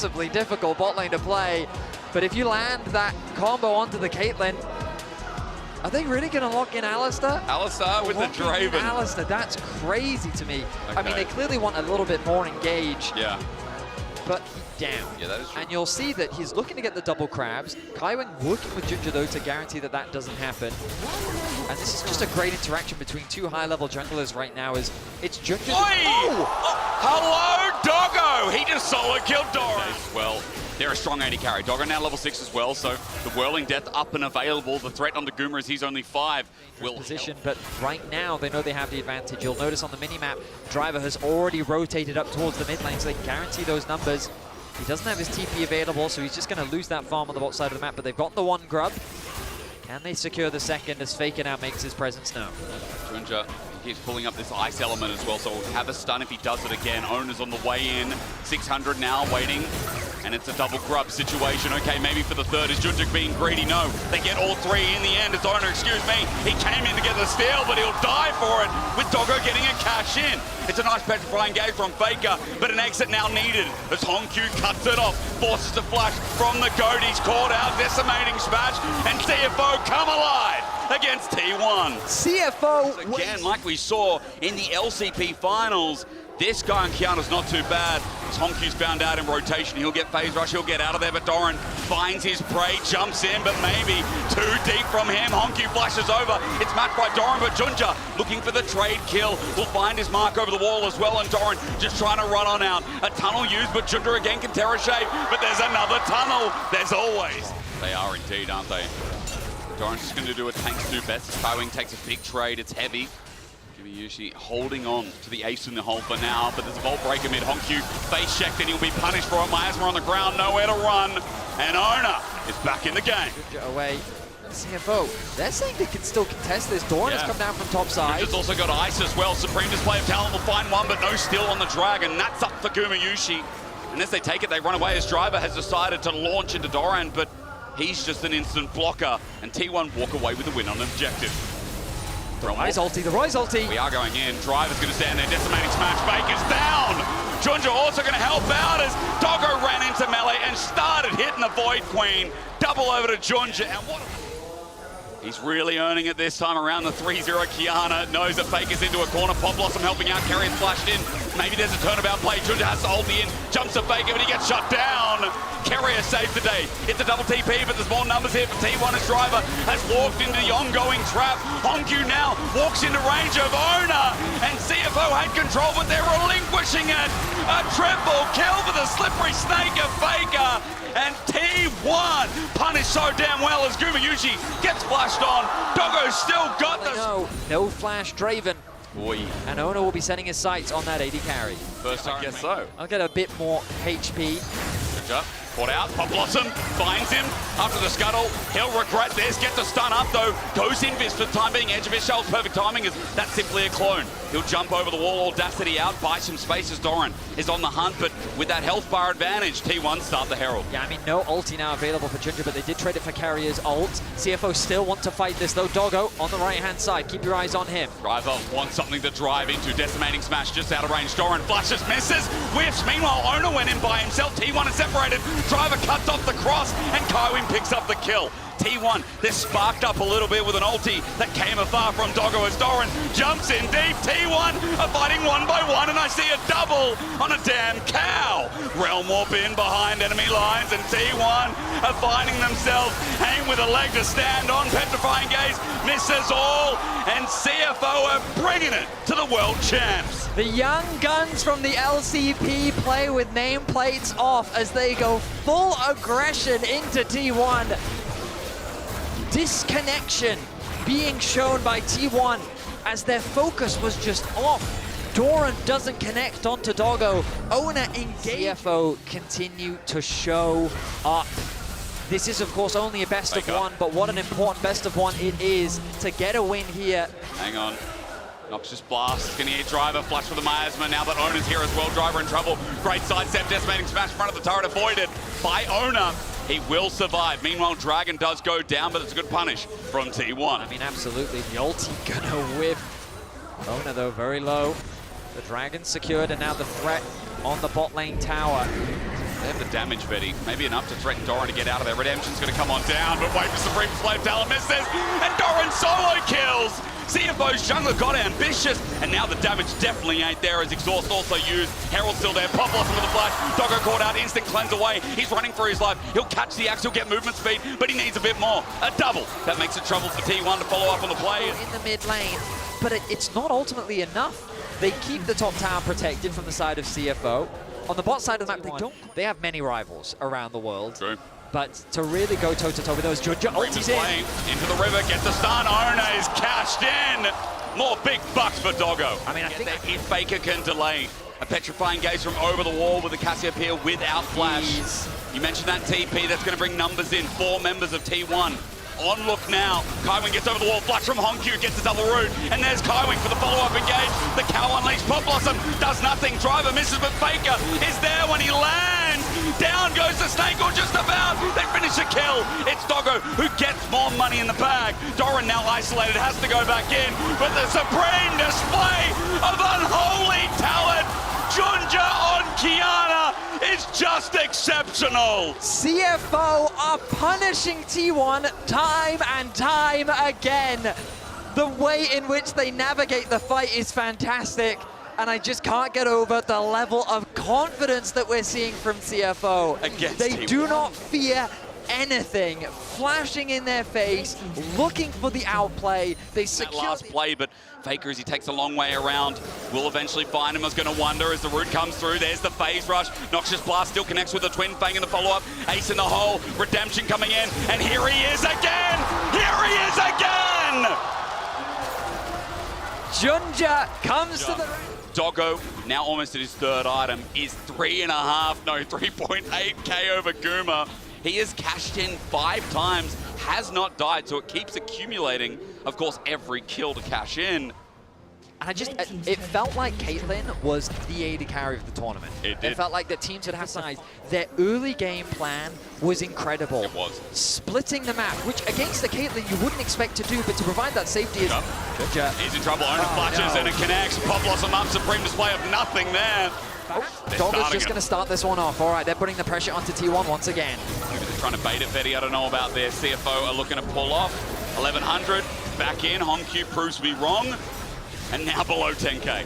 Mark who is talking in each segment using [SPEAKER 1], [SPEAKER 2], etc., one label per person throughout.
[SPEAKER 1] impossibly difficult bot lane to play. But if you land that combo onto the Caitlyn, are they really going to lock in Alistar?
[SPEAKER 2] Alistar with the Draven.
[SPEAKER 1] Alistar, that's crazy to me.
[SPEAKER 2] Okay.
[SPEAKER 1] I mean, they clearly want a little bit more engage.
[SPEAKER 2] Yeah.
[SPEAKER 1] But he's down.
[SPEAKER 2] Yeah, that is true.
[SPEAKER 1] And you'll see that he's looking to get the double crabs. Kaiwing working with Ginger, though, to guarantee that that doesn't happen. And this is just a great interaction between two high-level junglers right now. Is it's Ginger.
[SPEAKER 2] Oh! Hello, Doggo! He just solo killed Doran. Well, they're a strong AD carry. Doggo now level 6 as well, so the Whirling Death up and available. The threat on the Guma is he's only 5. Will
[SPEAKER 1] Position, but right now they know they have the advantage. You'll notice on the mini-map, Driver has already rotated up towards the mid lane, so they guarantee those numbers. He doesn't have his TP available, so he's just going to lose that farm on the bot side of the map, but they've got the one grub. Can they secure the second as Faker now makes his presence known?
[SPEAKER 2] Ginger keeps pulling up this ice element as well, so we'll have a stun if he does it again. Owner's on the way in, 600 now, waiting. And it's a double grub situation. Okay, maybe for the third. Is Ginger being greedy? No. They get all three in the end. It's Owner, excuse me. He came in to get the steal, but he'll die for it with Doggo getting a cash in. It's a nice petrifying gauge from Faker, but an exit now needed as Hongq cuts it off, forces a flash from the goat. He's caught out, decimating smash, and CFO come alive against T1.
[SPEAKER 1] CFO
[SPEAKER 2] Again, like we saw in the LCP finals, this guy on Kiana's not too bad. As Hongq's found out in rotation, he'll get phase rush, he'll get out of there, but Doran finds his prey, jumps in, but maybe too deep from him. Hongq flashes over. It's matched by Doran, but Ginger looking for the trade kill. Will find his mark over the wall as well, and Doran just trying to run on out. A tunnel used, but Ginger again can tear a shape, but there's another tunnel. There's always. They are indeed, aren't they? Doran's just going to do what tanks do best. Kaiwing takes a big trade. It's heavy. Yushi holding on to the ace in the hole for now, but there's a Vault Breaker mid. Hongq face checked and he'll be punished for it. Miasma on the ground, nowhere to run, and Owner is back in the game.
[SPEAKER 1] Away. CFO, they're saying they can still contest this. Doran has come down from top side.
[SPEAKER 2] Just also got ice as well. Supreme display of talent will find one, but no steal on the Dragon. That's up for Gumayushi. And as they take it, they run away as Driver has decided to launch into Doran, but he's just an instant blocker, and T1 walk away with the win on objective.
[SPEAKER 1] The Roy's ulti.
[SPEAKER 2] We are going in. Driver's going to stand there. Decimating smash. Baker's down. Ginger also going to help out as Doggo ran into melee and started hitting the Void Queen. Double over to Ginger. And what? He's really earning it this time around. The 3-0 Kiana knows that Faker's into a corner. Pop Blossom helping out. Carrier's flashed in. Maybe there's a turnabout play. Ginger has to hold the in. Jumps to Faker, but he gets shut down. Carrier saves the day. It's a double TP, but there's more numbers here for T1 as Driver has walked into the ongoing trap. Hongq now walks into range of Owner, and CFO had control, but they're relinquishing it. A triple kill for the slippery snake of Faker. And T1 punished so damn well as Gumayushi gets flashed on. Doggo's still got this.
[SPEAKER 1] No flash Draven.
[SPEAKER 2] Boy.
[SPEAKER 1] And Owner will be setting his sights on that AD carry.
[SPEAKER 2] First time. I guess so.
[SPEAKER 1] I'll get a bit more HP.
[SPEAKER 2] Caught out, Pop Blossom finds him after the scuttle. He'll regret this, gets a stun up though, goes in for the time being, edge of his shell's perfect timing is that's simply a clone. He'll jump over the wall, audacity out, buy some space as Doran is on the hunt, but with that health bar advantage, T1 start the Herald.
[SPEAKER 1] Yeah, I mean, no ulti now available for Ginger, but they did trade it for Carrier's ult. CFO still want to fight this though. Doggo on the right-hand side, keep your eyes on him.
[SPEAKER 2] Driver wants something to drive into, decimating smash just out of range. Doran flashes, misses, whiffs. Meanwhile, Owner went in by himself. T1 is separated. Driver cuts off the cross, and Kaiwing picks up the kill. T1, they're sparked up a little bit with an ulti that came afar from Doggo as Doran jumps in deep. T1 are fighting one by one, and I see a double on a damn cow. Realm Warp in behind enemy lines, and T1 are finding themselves hanging with a leg to stand on. Petrifying Gaze misses all, and CFO are bringing it to the world champs.
[SPEAKER 1] The young guns from the LCP play with nameplates off as they go full aggression into T1. Disconnection being shown by T1 as their focus was just off. Doran doesn't connect onto Doggo. Owner engage. CFO continue to show up. This is, of course, only a best of one, but what an important best of one it is to get a win here.
[SPEAKER 2] Hang on. Noxious Blast, gonna hit Driver, flush with the Miasma, now that Owner's here as well, Driver in trouble. Great sidestep, decimating smash in front of the turret, avoided by Owner. He will survive. Meanwhile, Dragon does go down, but it's a good punish from T1.
[SPEAKER 1] I mean, absolutely, the ulti gonna whiff. Owner, though, very low. The Dragon secured, and now the threat on the bot lane tower.
[SPEAKER 2] They have the damage, Vetty. Maybe enough to threaten Doran to get out of there. Redemption's going to come on down, but wait for Supreme Display. Talon misses, and Doran solo kills. CFO's jungler got ambitious, and now the damage definitely ain't there as Exhaust also used. Herald's still there, Pop Blossom with the flash. Doggo caught out, instant cleanse away. He's running for his life. He'll catch the axe, he'll get movement speed, but he needs a bit more. A double. That makes it trouble for T1 to follow up on the play.
[SPEAKER 1] In the mid lane, but it's not ultimately enough. They keep the top tower protected from the side of CFO. On the bot side of the map, they have many rivals around the world.
[SPEAKER 2] True.
[SPEAKER 1] But to really go toe-to-toe with those, Junja ultis
[SPEAKER 2] into the river, gets the stun. Ona is cashed in. More big bucks for Doggo.
[SPEAKER 1] I mean, I think
[SPEAKER 2] if Faker can delay a petrifying gaze from over the wall with the Cassiopeia without flash. You mentioned that TP, that's going to bring numbers in. 4 members of T1. On look now. Kaiwing gets over the wall, flash from Honkyu, gets the double root, and there's Kaiwing for the follow-up engage. The cow unleashed, Pop Blossom does nothing. Driver misses, but Faker is there when he lands. Down goes the snake, or just about. They finish the kill. It's Doggo who gets more money in the bag. Doran now isolated, has to go back in, but the supreme display of unholy talent. Junja on Kiana is just exceptional.
[SPEAKER 1] CFO are punishing T1 time and time again. The way in which they navigate the fight is fantastic, and I just can't get over the level of confidence that we're seeing from CFO. They
[SPEAKER 2] T1.
[SPEAKER 1] do not fear anything, flashing in their face, looking for the outplay. They secure
[SPEAKER 2] that last play, but Faker, as he takes a long way around, will eventually find him. I was going to wonder as the root comes through. There's the phase rush. Noxious Blast still connects with the Twin Fang in the follow-up. Ace in the hole. Redemption coming in. And here he is again! Here he is again!
[SPEAKER 1] Junja comes to the...
[SPEAKER 2] Doggo, now almost at his 3rd item, is 3.8k over Guma. He has cashed in 5 times, has not died, so it keeps accumulating, of course, every kill to cash in.
[SPEAKER 1] And it felt like Caitlyn was the AD carry of the tournament.
[SPEAKER 2] It did.
[SPEAKER 1] It felt like the teams would have size. Their early game plan was incredible.
[SPEAKER 2] It was. Splitting
[SPEAKER 1] the map, which against the Caitlyn you wouldn't expect to do, but to provide that safety is...
[SPEAKER 2] He's in trouble, Ona flashes and it connects. Pop Blossom up, supreme display of nothing there.
[SPEAKER 1] Doggo's just going to start this one off. All right, they're putting the pressure onto T1 once again.
[SPEAKER 2] Maybe they're trying to bait it, Vetty. I don't know about their CFO are looking to pull off. 1100 back in. Honkyu proves to be wrong. And now below 10k.
[SPEAKER 1] I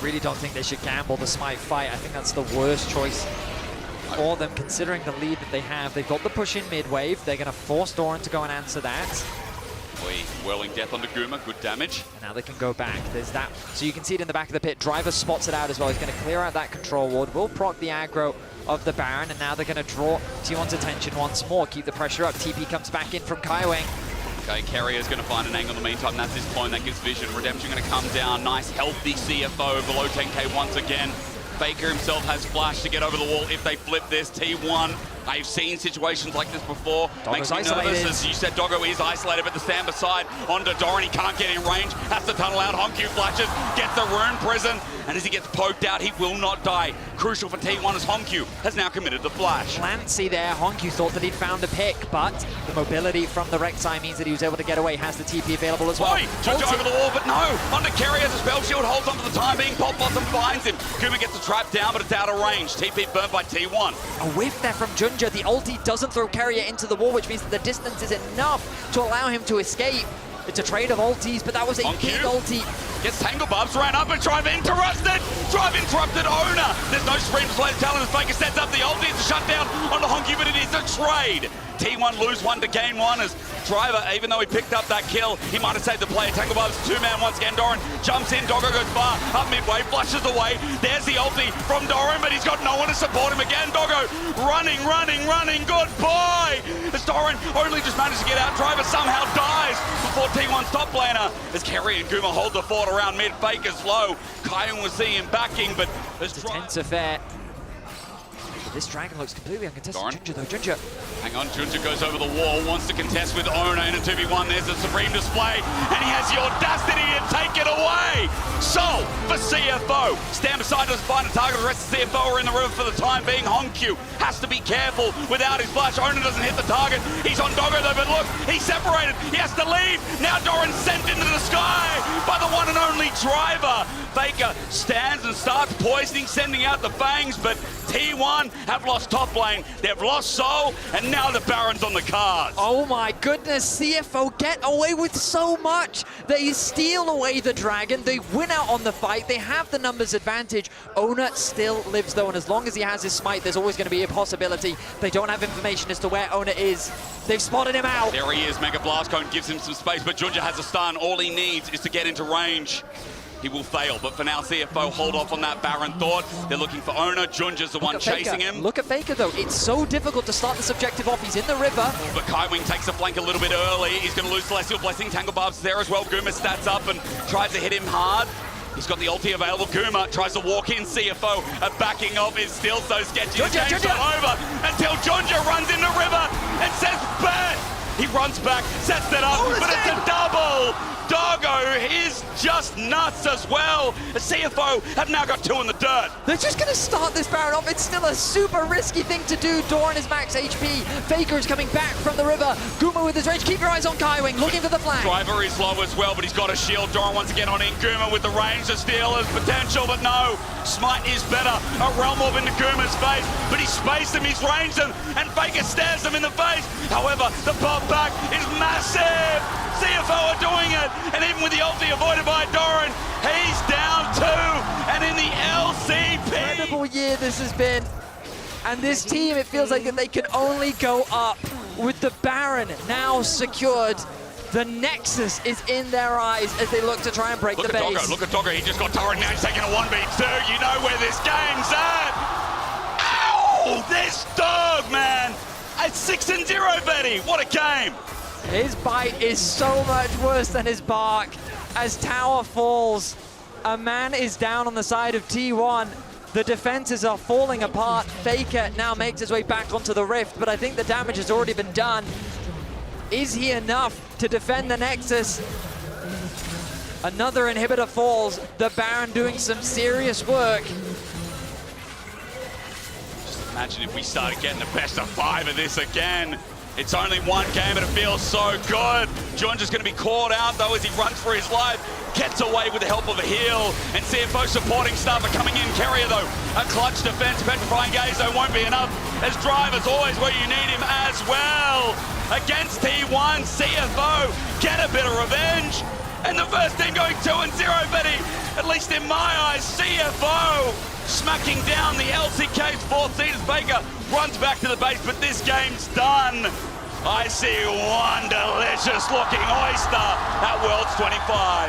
[SPEAKER 1] really don't think they should gamble the Smite fight. I think that's the worst choice for them, considering the lead that they have. They've got the push in mid-wave. They're going to force Doran to go and answer that.
[SPEAKER 2] Whirling death onto Guma, good damage.
[SPEAKER 1] And now they can go back. There's that. So you can see it in the back of the pit. Driver spots it out as well. He's going to clear out that control ward. Will proc the aggro of the Baron, and now they're going to draw T1's attention once more. Keep the pressure up. TP comes back in from Kaiwing.
[SPEAKER 2] Okay, Carrier's going to find an angle in the meantime. That's his point. That gives vision. Redemption going to come down. Nice, healthy CFO below 10k once again. Faker himself has flash to get over the wall if they flip this. T1, I've seen situations like this before.
[SPEAKER 1] Doggo's
[SPEAKER 2] Makes me nervous. As you said, Doggo is isolated, but the stand beside onto Doran. He can't get in range. Has to tunnel out. Honkyu flashes, gets the rune prison, and as he gets poked out, he will not die. Crucial for T1 as Honkyu has now committed the flash.
[SPEAKER 1] Lancy there. Honkyu thought that he'd found a pick, but the mobility from the Rek'Sai means that he was able to get away. Has the TP available as well.
[SPEAKER 2] Junja over the wall, but no. Onto Carrier as a spell shield holds on for the time being. Pop Blossom finds him. Guma gets the trap down, but it's out of range. TP burnt by T1.
[SPEAKER 1] A whiff there from Junja. The ulti doesn't throw Carrier into the wall, which means that the distance is enough to allow him to escape. It's a trade of ultis, but that was a big ulti.
[SPEAKER 2] Gets Tangle Bubs, ran up and Drive interrupted. Drive interrupted Ona. There's no Supreme Display talent as Faker sets up the ulti. It's a shutdown onto Honkyu, but it is a trade. T1 lose 1 to gain 1 as Driver, even though he picked up that kill, he might have saved the play. Tangle Bubs, 2-man once again. Doran jumps in, Doggo goes far, up midway, flushes away. There's the ulti from Doran, but he's got no one to support him again. Doggo running, goodbye! As Doran only just managed to get out, Driver somehow dies before T1's top laner. As Kerry and Guma hold the fort around mid, Faker's low. Kaiwing was seeing him backing, but
[SPEAKER 1] it's a tense affair. This dragon looks completely uncontested. Junja though, Junja.
[SPEAKER 2] Hang on, Junja goes over the wall, wants to contest with Ona in a 2v1. There's a Supreme Display, and he has the audacity to take it away. Soul for CFO. Stand beside us, find a target. The rest of CFO are in the river for the time being. Honkyu has to be careful without his flash. Ona doesn't hit the target. He's on Doggo though, but look, he's separated. He has to leave. Now Doran's sent into the sky by the one and only Driver. Faker stands and starts poisoning, sending out the fangs, but T1 have lost top lane, they've lost Soul, and now the Baron's on the cards.
[SPEAKER 1] Oh my goodness, CFO get away with so much. They steal away the dragon, they win out on the fight, they have the numbers advantage. Ona still lives though, and as long as he has his smite, there's always going to be a possibility. They don't have information as to where Ona is. They've spotted him out.
[SPEAKER 2] There he is, Mega Blast Cone gives him some space, but Junja has a stun. All he needs is to get into range. He will fail, but for now, CFO hold off on that Baron thought. They're looking for Ona. Junja's the one chasing him.
[SPEAKER 1] Look at Faker, though. It's so difficult to start this objective off. He's in the river.
[SPEAKER 2] But Kaiwing takes a flank a little bit early. He's going to lose Celestial Blessing. Tangle Barb's there as well. Guma stats up and tries to hit him hard. He's got the ulti available. Guma tries to walk in. CFO backing off is still so sketchy. The game's not over until Junja runs in the river and says, "Bet!" He runs back, sets it up, but it's a double! Doggo is just nuts as well. The CFO have now got 2 in the dirt.
[SPEAKER 1] They're just going to start this Baron off. It's still a super risky thing to do. Doran is max HP. Faker is coming back from the river. Guma with his range. Keep your eyes on Kaiwing, looking for the flank.
[SPEAKER 2] Driver is low as well, but he's got a shield. Doran once again on in. Guma with the range to steal his potential, but no. Smite is better. A Realm Orb into Guma's face, but he's spaced him, he's ranged him, and Faker stares him in the face. However, the pop back is massive. CFO are doing it, and even with the ulti avoided by Doran, he's down 2, and in the LCP.
[SPEAKER 1] Incredible year this has been, and this team, it feels like that they can only go up with the Baron now secured. The Nexus is in their eyes as they look to try and break the base.
[SPEAKER 2] Look at Doggo, he just got turret, now he's taking a 1v2. You know where this game's at. Ow! This dog, man! It's 6-0, Betty. What a game!
[SPEAKER 1] His bite is so much worse than his bark. As tower falls, a man is down on the side of T1. The defenses are falling apart. Faker now makes his way back onto the rift, but I think the damage has already been done. Is he enough to defend the Nexus? Another inhibitor falls. The Baron doing some serious work.
[SPEAKER 2] Just imagine if we started getting the best of 5 of this again. It's only one game, but it feels so good. Junja's going to be caught out, though, as he runs for his life. Gets away with the help of a heal. And CFO supporting staff are coming in. Carrier, though, a clutch defense. Petrifying Gaze, though, won't be enough. As Driver's always where you need him as well. Against T1, CFO get a bit of revenge. And the first team going 2-0, Betty. At least in my eyes, CFO smacking down the LCK's 4th seeders. Baker runs back to the base, but this game's done. I see one delicious looking oyster at Worlds 25.